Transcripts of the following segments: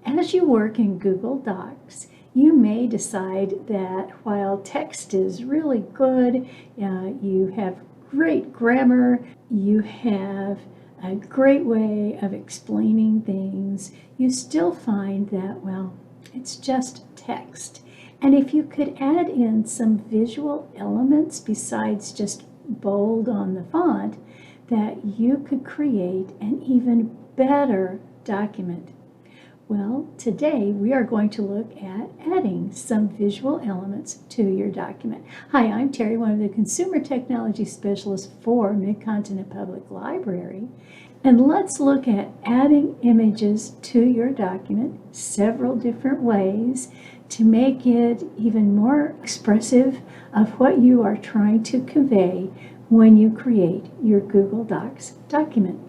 As you work in Google Docs, you may decide that while text is really good, you have great grammar, you have a great way of explaining things, you still find that, well, it's just text. And if you could add in some visual elements besides just bold on the font, that you could create an even better document. Well, today we are going to look at adding some visual elements to your document. Hi, I'm Terry, one of the Consumer Technology Specialists for Mid-Continent Public Library. And let's look at adding images to your document several different ways to make it even more expressive of what you are trying to convey when you create your Google Docs document.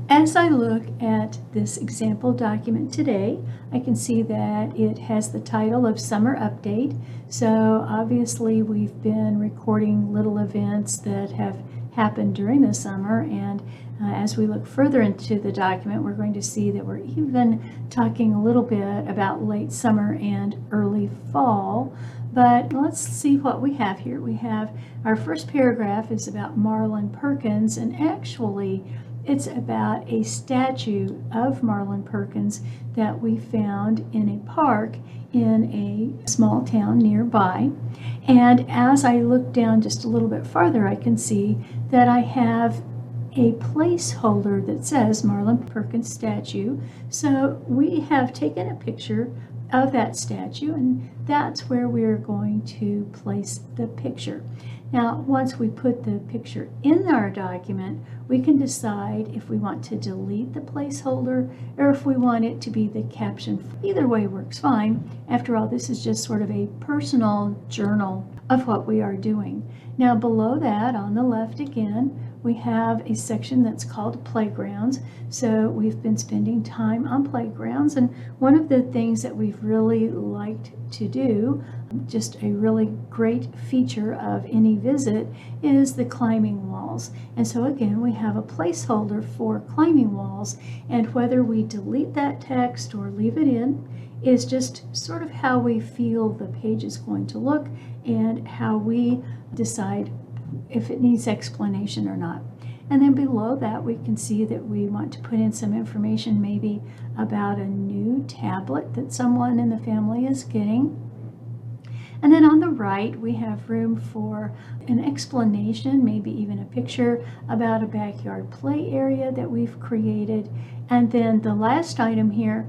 As I look at this example document today, I can see that it has the title of Summer Update. So obviously we've been recording little events that have happened during the summer, and as we look further into the document, we're going to see that we're even talking a little bit about late summer and early fall. But let's see what we have here. We have our first paragraph is about Marlin Perkins, and actually it's about a statue of Marlin Perkins that we found in a park in a small town nearby. And as I look down just a little bit farther, I can see that I have a placeholder that says Marlin Perkins statue. So we have taken a picture of that statue, and that's where we're going to place the picture. Now, once we put the picture in our document, we can decide if we want to delete the placeholder or if we want it to be the caption. Either way works fine. After all, this is just sort of a personal journal of what we are doing. Now, below that, on the left again, we have a section that's called Playgrounds. So we've been spending time on playgrounds, and one of the things that we've really liked to do, just a really great feature of any visit, is the climbing walls. And so again, we have a placeholder for climbing walls, and whether we delete that text or leave it in is just sort of how we feel the page is going to look and how we decide if it needs explanation or not. And then below that, we can see that we want to put in some information maybe about a new tablet that someone in the family is getting. And then on the right, we have room for an explanation, maybe even a picture about a backyard play area that we've created. And then the last item here,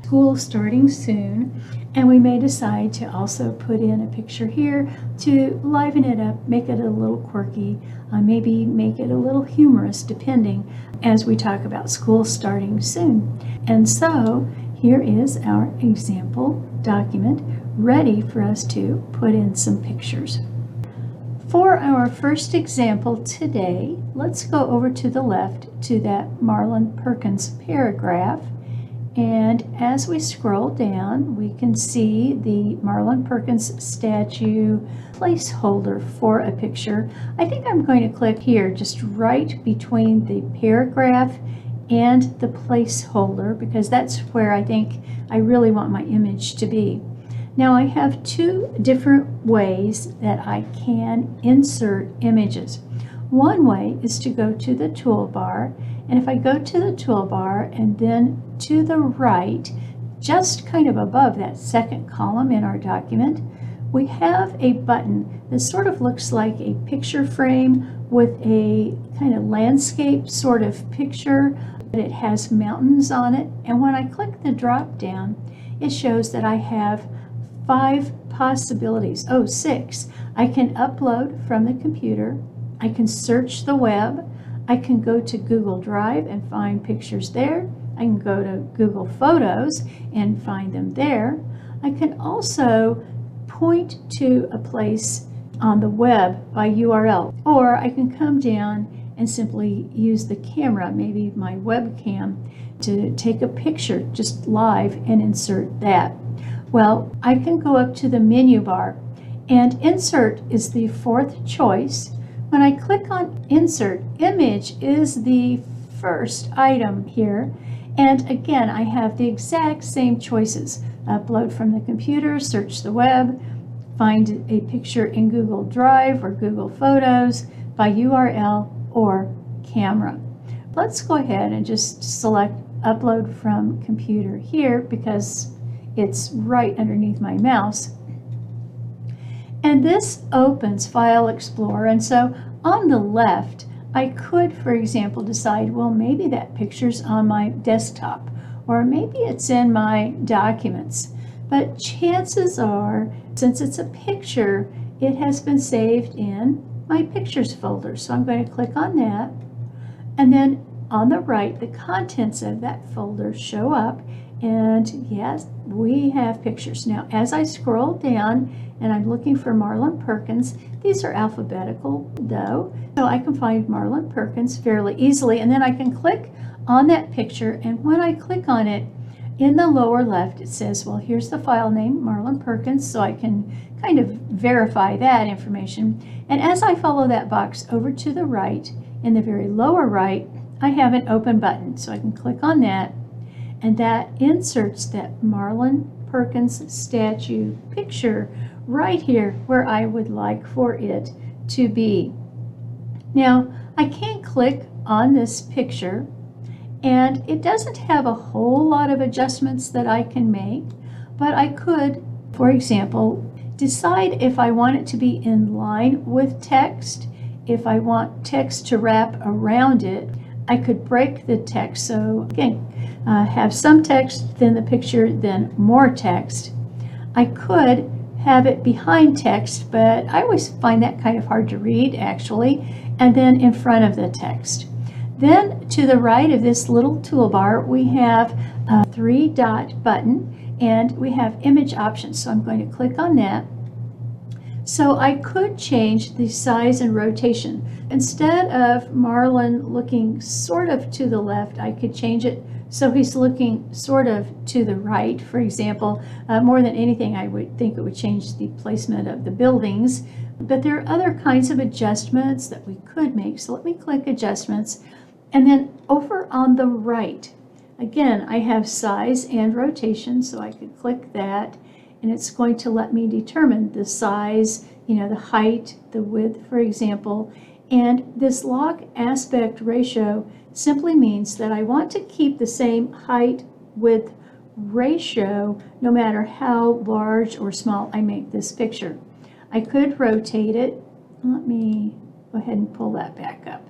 school starting soon, and we may decide to also put in a picture here to liven it up, make it a little quirky, maybe make it a little humorous, depending, as we talk about school starting soon. And so here is our example document ready for us to put in some pictures. For our first example today, let's go over to the left to that Marlin Perkins paragraph. And as we scroll down, we can see the Marlin Perkins statue placeholder for a picture. I think I'm going to click here just right between the paragraph and the placeholder, because that's where I think I really want my image to be. Now I have two different ways that I can insert images. One way is to go to the toolbar, and if I go to the toolbar and then to the right, just kind of above that second column in our document, we have a button that sort of looks like a picture frame with a kind of landscape sort of picture. It has mountains on it, and when I click the drop down, it shows that I have 5 possibilities. Oh, 6. I can upload from the computer, I can search the web, I can go to Google Drive and find pictures there, I can go to Google Photos and find them there. I can also point to a place on the web by URL, or I can come down and simply use the camera, maybe my webcam, to take a picture just live and insert that. Well, I can go up to the menu bar, and Insert is the 4th choice. When I click on Insert, Image is the first item here, And again, I have the exact same choices. Upload from the computer, search the web, find a picture in Google Drive or Google Photos by URL or camera. Let's go ahead and just select upload from computer here because it's right underneath my mouse. And this opens File Explorer, and so on the left I could, for example, decide, well, maybe that picture's on my desktop or maybe it's in my documents. But chances are, since it's a picture, it has been saved in my pictures folder. So I'm going to click on that, and then on the right the contents of that folder show up, and yes, we have pictures. Now as I scroll down and I'm looking for Marlin Perkins, these are alphabetical though, so I can find Marlin Perkins fairly easily, and then I can click on that picture, and when I click on it, in the lower left it says, well, here's the file name, Marlin Perkins, so I can kind of verify that information. And as I follow that box over to the right, in the very lower right, I have an open button, so I can click on that, and that inserts that Marlin Perkins statue picture right here where I would like for it to be. Now, I can click on this picture, and it doesn't have a whole lot of adjustments that I can make, but I could, for example, decide if I want it to be in line with text, if I want text to wrap around it. I could break the text, so again, have some text, then the picture, then more text. I could have it behind text, but I always find that kind of hard to read actually, and then in front of the text. Then to the right of this little toolbar, we have a 3-dot button, and we have image options, so I'm going to click on that. So I could change the size and rotation. Instead of Marlin looking sort of to the left, I could change it so he's looking sort of to the right. For example, more than anything, I would think it would change the placement of the buildings. But there are other kinds of adjustments that we could make. So let me click Adjustments. And then over on the right, again, I have size and rotation, so I could click that, and it's going to let me determine the size, the height, the width, for example. And this log aspect ratio simply means that I want to keep the same height width ratio no matter how large or small I make this picture. I could rotate it. Let me go ahead and pull that back up.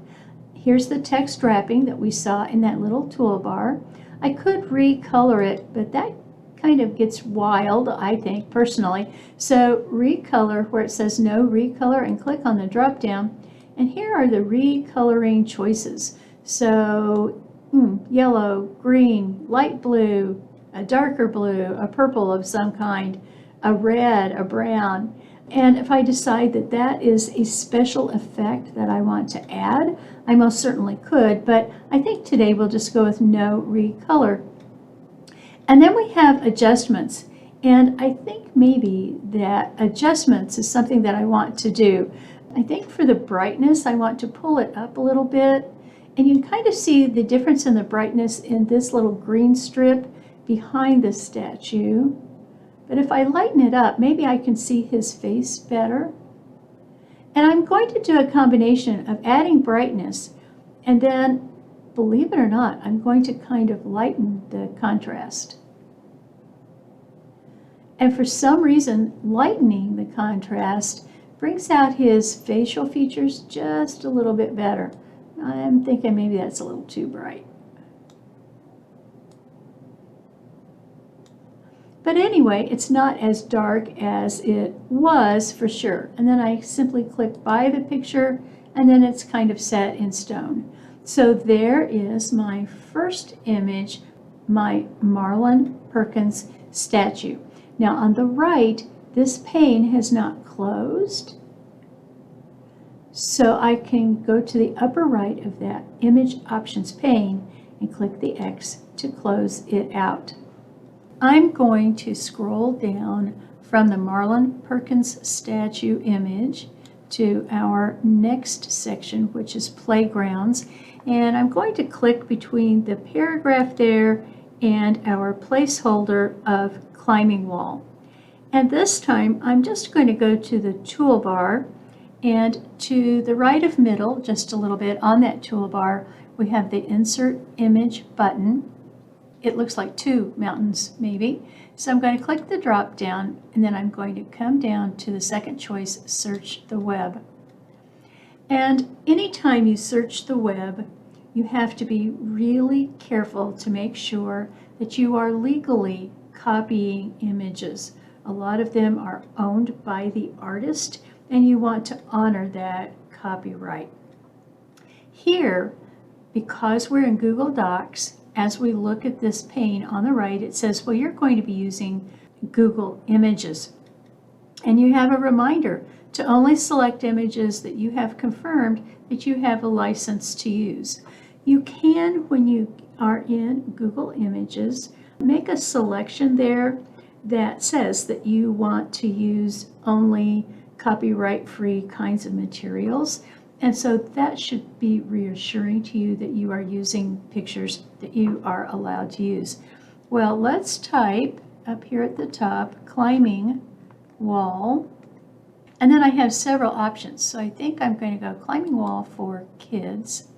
Here's the text wrapping that we saw in that little toolbar. I could recolor it, but that kind of gets wild, I think, personally. So recolor, where it says no recolor, and click on the drop down. And here are the recoloring choices. So yellow, green, light blue, a darker blue, a purple of some kind, a red, a brown. And if I decide that that is a special effect that I want to add, I most certainly could, but I think today we'll just go with no recolor. And then we have adjustments, and I think maybe that adjustments is something that I want to do. I think for the brightness, I want to pull it up a little bit, and you can kind of see the difference in the brightness in this little green strip behind the statue. But if I lighten it up, maybe I can see his face better. And I'm going to do a combination of adding brightness, and then, believe it or not, I'm going to kind of lighten the contrast. And for some reason, lightening the contrast brings out his facial features just a little bit better. I'm thinking maybe that's a little too bright. But anyway, it's not as dark as it was for sure. And then I simply click by the picture, and then it's kind of set in stone. So there is my first image, my Marlin Perkins statue. Now on the right, this pane has not closed. So I can go to the upper right of that image options pane and click the X to close it out. I'm going to scroll down from the Marlin Perkins statue image to our next section, which is playgrounds. And I'm going to click between the paragraph there and our placeholder of climbing wall. And this time I'm just going to go to the toolbar, and to the right of middle, just a little bit on that toolbar, we have the Insert Image button. It looks like two mountains maybe. So I'm going to click the drop down, and then I'm going to come down to the second choice, Search the Web. And anytime you search the web, you have to be really careful to make sure that you are legally copying images. A lot of them are owned by the artist, and you want to honor that copyright. Here, because we're in Google Docs, as we look at this pane on the right, it says, well, you're going to be using Google Images. And you have a reminder to only select images that you have confirmed that you have a license to use. You can, when you are in Google Images, make a selection there that says that you want to use only copyright-free kinds of materials. And so that should be reassuring to you that you are using pictures that you are allowed to use. Well, let's type up here at the top, climbing wall. And then I have several options. So I think I'm going to go climbing wall for kids.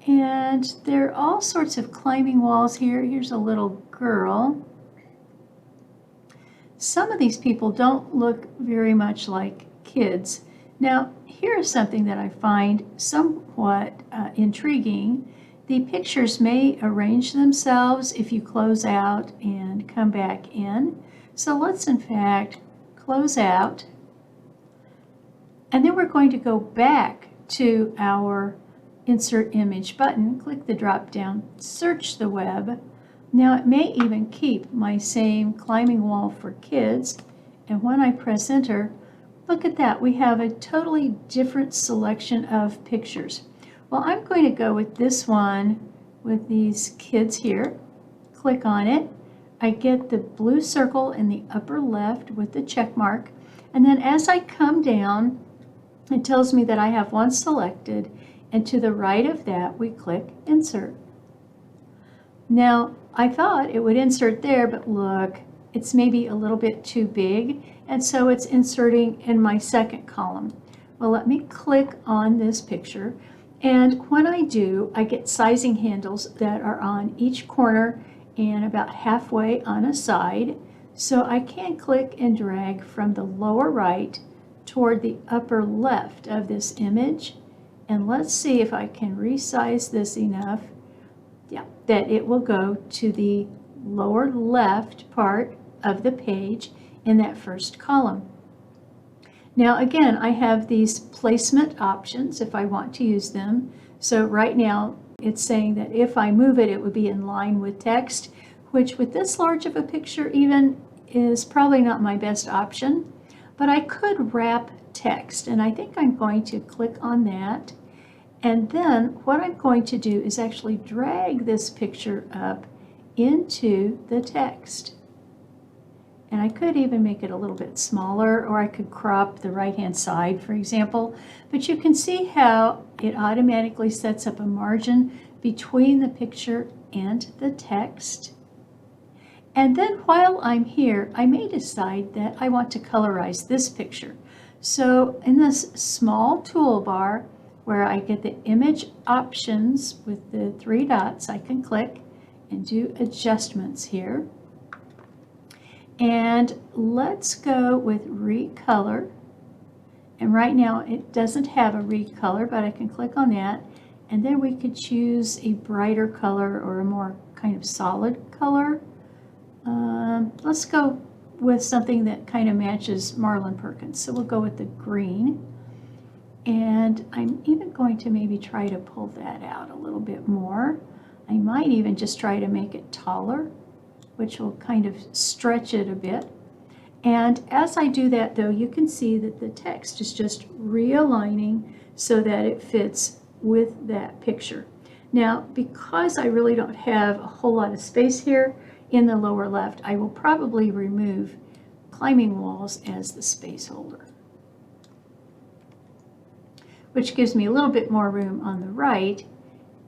And there are all sorts of climbing walls here. Here's a little girl. Some of these people don't look very much like kids. Now, here's something that I find somewhat intriguing. The pictures may arrange themselves if you close out and come back in. So let's in fact close out. And then we're going to go back to our Insert Image button, click the drop down, search the web. Now it may even keep my same climbing wall for kids, and when I press enter, look at that, we have a totally different selection of pictures. Well, I'm going to go with this one with these kids here. Click on it. I get the blue circle in the upper left with the check mark, and then as I come down, it tells me that I have one selected, and to the right of that we click Insert. Now I thought it would insert there, but look, it's maybe a little bit too big, and so it's inserting in my second column. Well, let me click on this picture, and when I do, I get sizing handles that are on each corner and about halfway on a side, so I can click and drag from the lower right toward the upper left of this image. And let's see if I can resize this enough, that it will go to the lower left part of the page in that first column. Now again, I have these placement options if I want to use them. So right now it's saying that if I move it, it would be in line with text, which with this large of a picture even is probably not my best option. But I could wrap text, and I think I'm going to click on that. And then what I'm going to do is actually drag this picture up into the text. And I could even make it a little bit smaller, or I could crop the right-hand side, for example. But you can see how it automatically sets up a margin between the picture and the text. And then while I'm here, I may decide that I want to colorize this picture. So in this small toolbar, where I get the image options with the three dots, I can click and do adjustments here. And let's go with recolor. And right now it doesn't have a recolor, but I can click on that. And then we could choose a brighter color or a more kind of solid color. Let's go with something that kind of matches Marlin Perkins. So we'll go with the green. And I'm even going to maybe try to pull that out a little bit more. I might even just try to make it taller, which will kind of stretch it a bit. And as I do that, though, you can see that the text is just realigning so that it fits with that picture. Now, because I really don't have a whole lot of space here in the lower left, I will probably remove climbing walls as the space holder, which gives me a little bit more room on the right,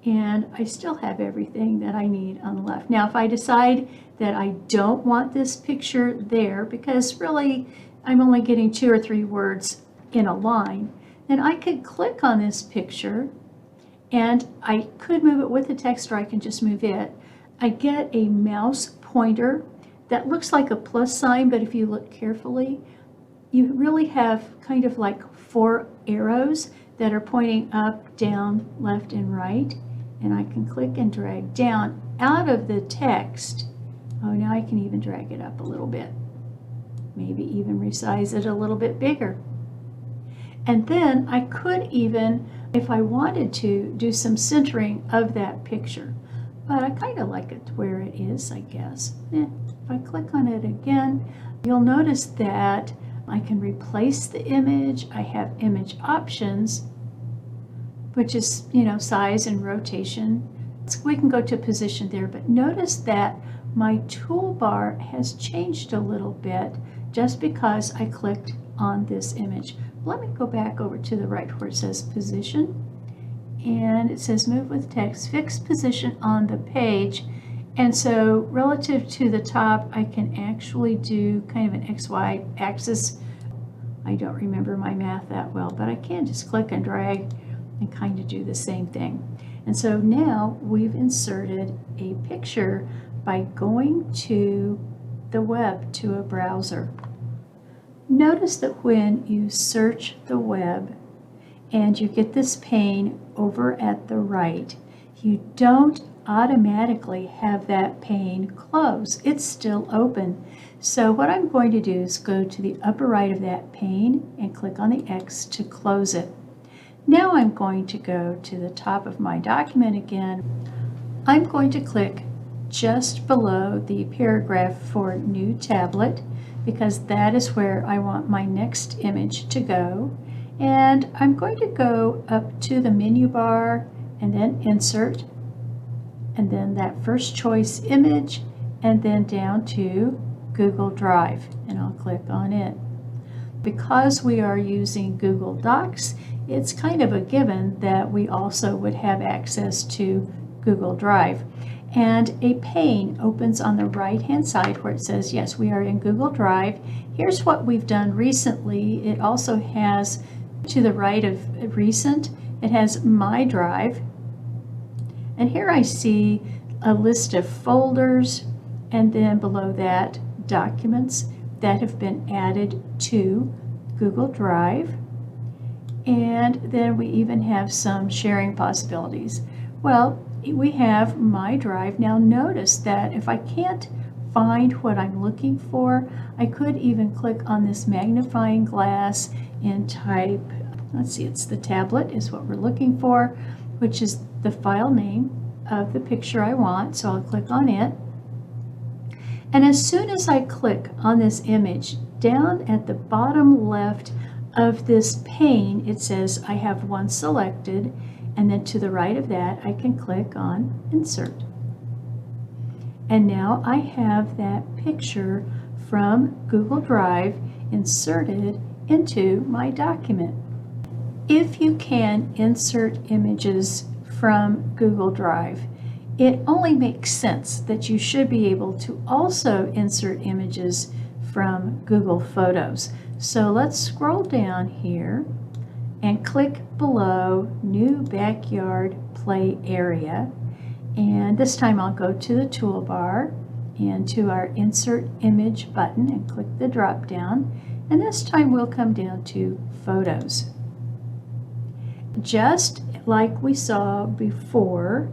and I still have everything that I need on the left. Now, if I decide that I don't want this picture there, because really I'm only getting 2 or 3 words in a line, then I could click on this picture, and I could move it with the text, or I can just move it. I get a mouse pointer that looks like a plus sign, but if you look carefully, you really have kind of like 4 arrows that are pointing up, down, left, and right. And I can click and drag down out of the text. Oh, now I can even drag it up a little bit. Maybe even resize it a little bit bigger. And then I could even, if I wanted to, do some centering of that picture. But I kind of like it where it is, I guess. If I click on it again, you'll notice that I can replace the image. I have image options, which is, size and rotation. So we can go to position there, but notice that my toolbar has changed a little bit just because I clicked on this image. Let me go back over to the right where it says position, and it says move with text, fixed position on the page. And so relative to the top, I can actually do kind of an XY axis. I don't remember my math that well, but I can just click and drag and kind of do the same thing. And so now we've inserted a picture by going to the web, to a browser. Notice that when you search the web and you get this pane over at the right, you don't automatically have that pane close. It's still open. So what I'm going to do is go to the upper right of that pane and click on the X to close it. Now I'm going to go to the top of my document again. I'm going to click just below the paragraph for New Tablet, because that is where I want my next image to go. And I'm going to go up to the menu bar and then Insert, and then that first choice image, and then down to Google Drive, and I'll click on it. Because we are using Google Docs, it's kind of a given that we also would have access to Google Drive. And a pane opens on the right-hand side where it says, yes, we are in Google Drive. Here's what we've done recently. It also has, to the right of recent, it has My Drive. And here I see a list of folders, and then below that, documents that have been added to Google Drive. And then we even have some sharing possibilities. Well, we have My Drive. Now notice that if I can't find what I'm looking for, I could even click on this magnifying glass and type, let's see, it's the tablet is what we're looking for, which is the file name of the picture I want. So I'll click on it. And as soon as I click on this image, down at the bottom left of this pane, it says I have one selected, and then to the right of that, I can click on Insert. And now I have that picture from Google Drive inserted into my document. If you can insert images from Google Drive, it only makes sense that you should be able to also insert images from Google Photos. So let's scroll down here and click below New Backyard Play Area. And this time I'll go to the toolbar and to our Insert Image button and click the drop down. And this time we'll come down to Photos. Just like we saw before,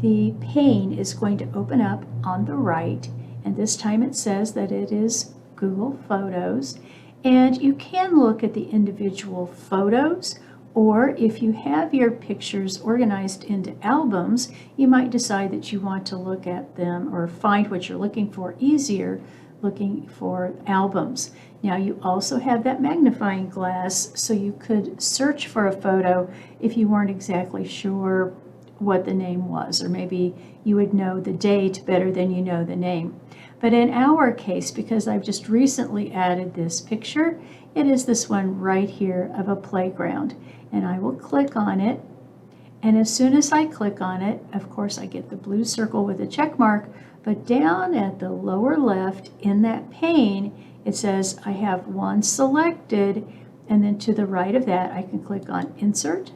the pane is going to open up on the right, and this time it says that it is Google Photos. And you can look at the individual photos, or if you have your pictures organized into albums, you might decide that you want to look at them or find what you're looking for easier looking for albums. Now you also have that magnifying glass, so you could search for a photo if you weren't exactly sure what the name was, or maybe you would know the date better than you know the name. But in our case, because I've just recently added this picture, it is this one right here of a playground. And I will click on it. And as soon as I click on it, of course, I get the blue circle with a check mark. But down at the lower left in that pane, it says I have one selected. And then to the right of that, I can click on Insert.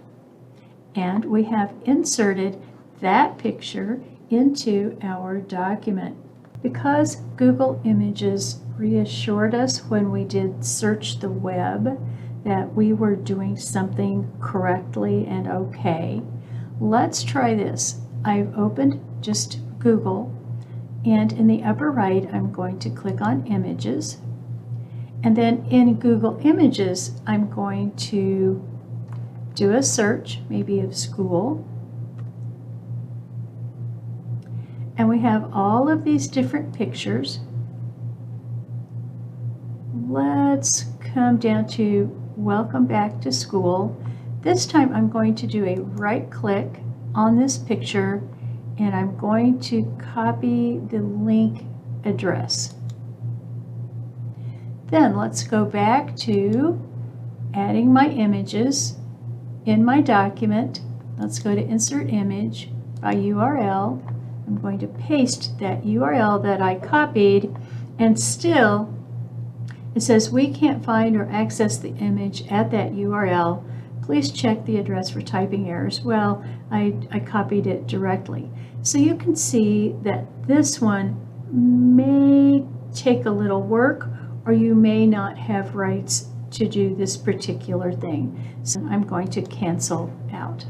And we have inserted that picture into our document. Because Google Images reassured us when we did search the web that we were doing something correctly and okay, let's try this. I've opened just Google, and in the upper right, I'm going to click on Images. And then in Google Images, I'm going to do a search, maybe of school. And we have all of these different pictures. Let's come down to Welcome Back to School. This time I'm going to do a right click on this picture and I'm going to copy the link address. Then let's go back to adding my images in my document. Let's go to Insert Image by URL. I'm going to paste that URL that I copied, and still it says we can't find or access the image at that URL. Please check the address for typing errors. Well, I copied it directly. So you can see that this one may take a little work, or you may not have rights to do this particular thing. So I'm going to cancel out.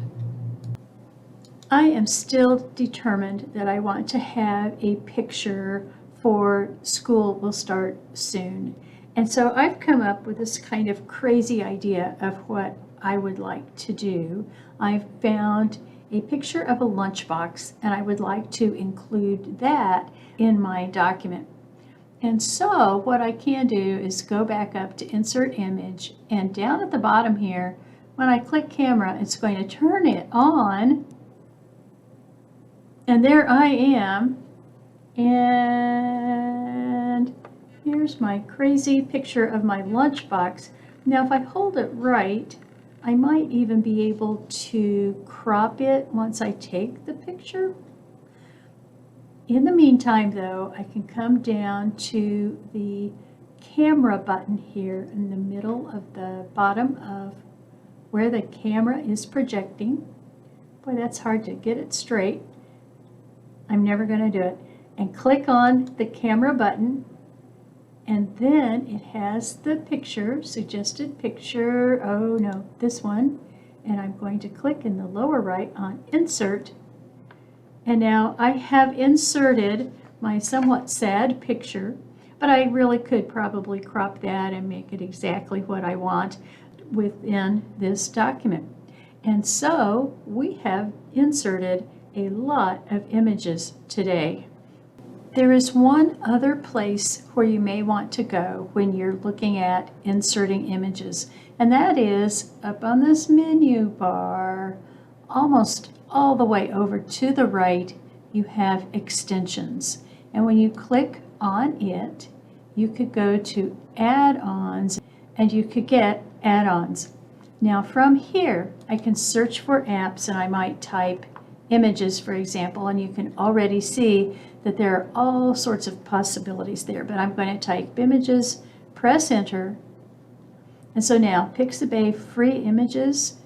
I am still determined that I want to have a picture for School Will Start Soon. And so I've come up with this kind of crazy idea of what I would like to do. I've found a picture of a lunchbox, and I would like to include that in my document. And so what I can do is go back up to Insert Image, and down at the bottom here, when I click Camera, it's going to turn it on. And there I am, and here's my crazy picture of my lunchbox. Now if I hold it right, I might even be able to crop it once I take the picture. In the meantime though, I can come down to the camera button here in the middle of the bottom of where the camera is projecting. Boy, that's hard to get it straight. I'm never going to do it. And click on the camera button, and then it has the picture, suggested picture, oh no, this one, and I'm going to click in the lower right on Insert, and now I have inserted my somewhat sad picture, but I really could probably crop that and make it exactly what I want within this document. And so we have inserted a lot of images today. There is one other place where you may want to go when you're looking at inserting images, and that is up on this menu bar, almost all the way over to the right, you have extensions. And when you click on it, you could go to add-ons and you could get add-ons. Now from here, I can search for apps, and I might type images, for example, and you can already see that there are all sorts of possibilities there. But I'm going to type images, press enter, and so now Pixabay free images,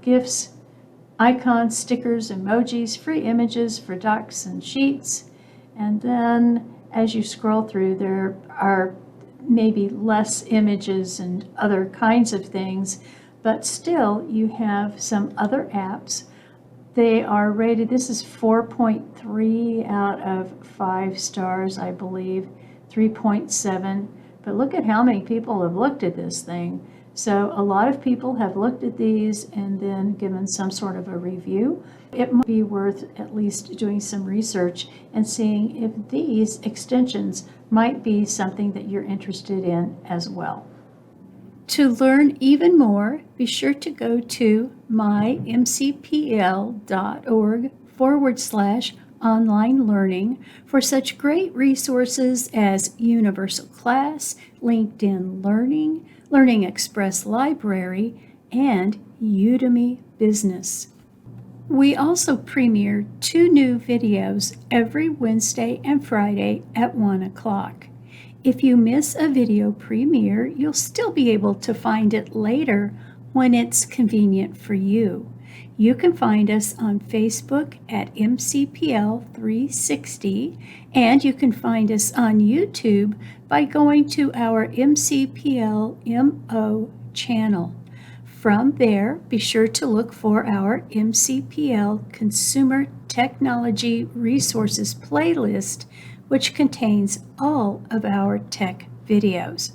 GIFs, icons, stickers, emojis, free images for docs and sheets. And then as you scroll through, there are maybe less images and other kinds of things, but still you have some other apps. They are rated, this is 4.3 out of 5 stars, I believe, 3.7. But look at how many people have looked at this thing. So a lot of people have looked at these and then given some sort of a review. It might be worth at least doing some research and seeing if these extensions might be something that you're interested in as well. To learn even more, be sure to go to mymcpl.org/online online learning for such great resources as Universal Class, LinkedIn Learning, Learning Express Library, and Udemy Business. We also premiere 2 new videos every Wednesday and Friday at 1 o'clock. If you miss a video premiere, you'll still be able to find it later when it's convenient for you. You can find us on Facebook at MCPL 360, and you can find us on YouTube by going to our MCPL MO channel. From there, be sure to look for our MCPL Consumer Technology Resources playlist, which contains all of our tech videos.